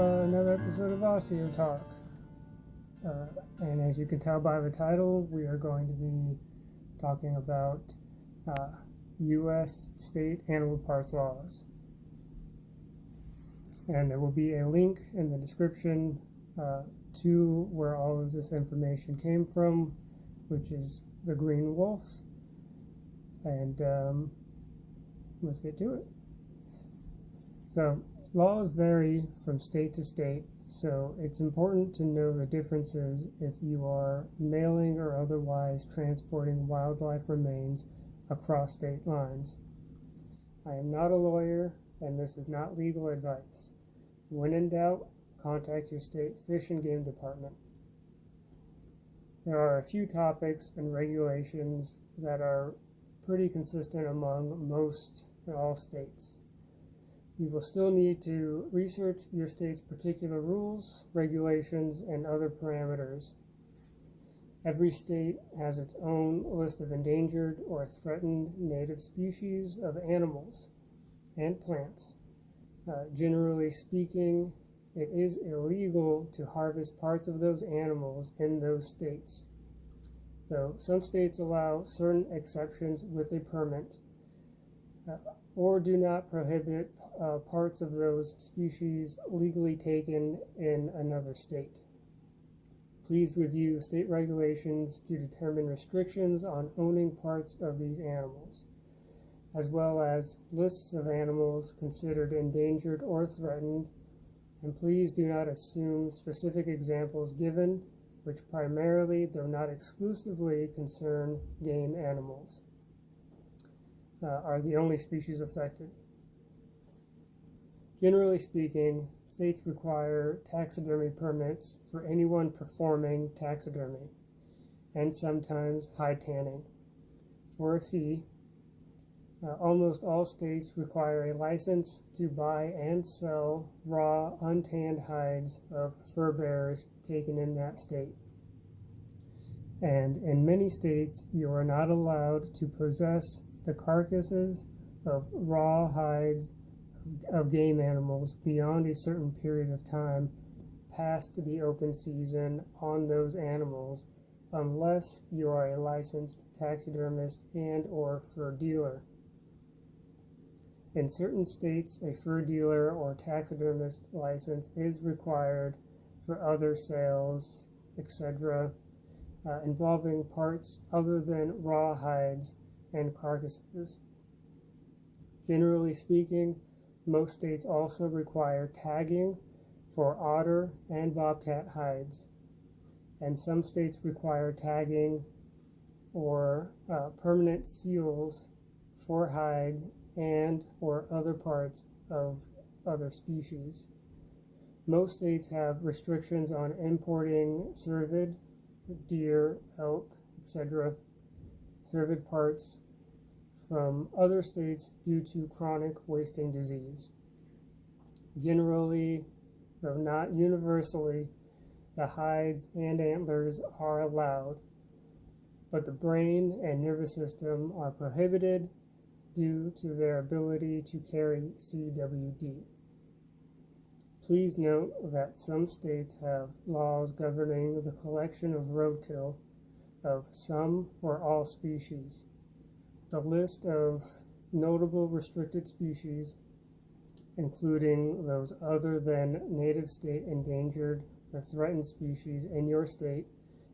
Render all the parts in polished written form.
another episode of Osteo Talk. And as you can tell by the title, we are going to be talking about U.S. state animal parts laws. And there will be a link in the description to where all of this information came from, which is the Green Wolf. And let's get to it. So, laws vary from state to state, so it's important to know the differences if you are mailing or otherwise transporting wildlife remains across state lines. I am not a lawyer, and this is not legal advice. When in doubt, contact your state fish and game department. There are a few topics and regulations that are pretty consistent among most and all states. You will still need to research your state's particular rules, regulations, and other parameters. Every state has its own list of endangered or threatened native species of animals and plants. Generally speaking, it is illegal to harvest parts of those animals in those states, though some states allow certain exceptions with a permit, or do not prohibit parts of those species legally taken in another state. Please review state regulations to determine restrictions on owning parts of these animals, as well as lists of animals considered endangered or threatened, and please do not assume specific examples given, which primarily, though not exclusively, concern game animals, are the only species affected. Generally speaking, states require taxidermy permits for anyone performing taxidermy, and sometimes hide tanning, for a fee. Almost all states require a license to buy and sell raw, untanned hides of fur bearers taken in that state. And in many states, you are not allowed to possess the carcasses of raw hides of game animals beyond a certain period of time past the open season on those animals, unless you are a licensed taxidermist and or fur dealer. In certain states, a fur dealer or taxidermist license is required for other sales, etc., involving parts other than raw hides and carcasses. Generally speaking, most states also require tagging for otter and bobcat hides, and some states require tagging or permanent seals for hides and or other parts of other species. Most states have restrictions on importing cervid, deer, elk, etc., cervid parts from other states due to chronic wasting disease. Generally, though not universally, the hides and antlers are allowed, but the brain and nervous system are prohibited due to their ability to carry CWD. Please note that some states have laws governing the collection of roadkill of some or all species. The list of notable restricted species, including those other than native state endangered or threatened species in your state,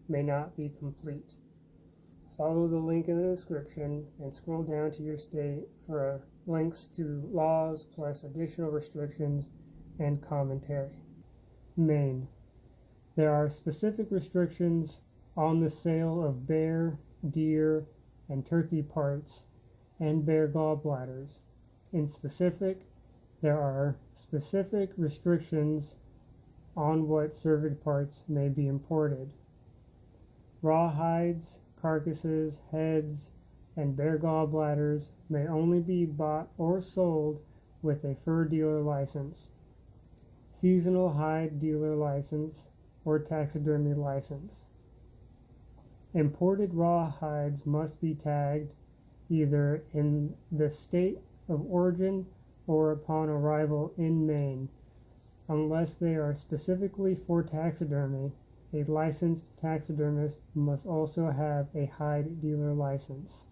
may not be complete. Follow the link in the description and scroll down to your state for links to laws plus additional restrictions and commentary. Maine. There are specific restrictions on the sale of bear, deer, and turkey parts and bear gallbladders. In specific, there are specific restrictions on what cervid parts may be imported. Raw hides, carcasses, heads, and bear gallbladders may only be bought or sold with a fur dealer license, seasonal hide dealer license, or taxidermy license. Imported raw hides must be tagged either in the state of origin or upon arrival in Maine, Unless they are specifically for taxidermy, a licensed taxidermist must also have a hide dealer license.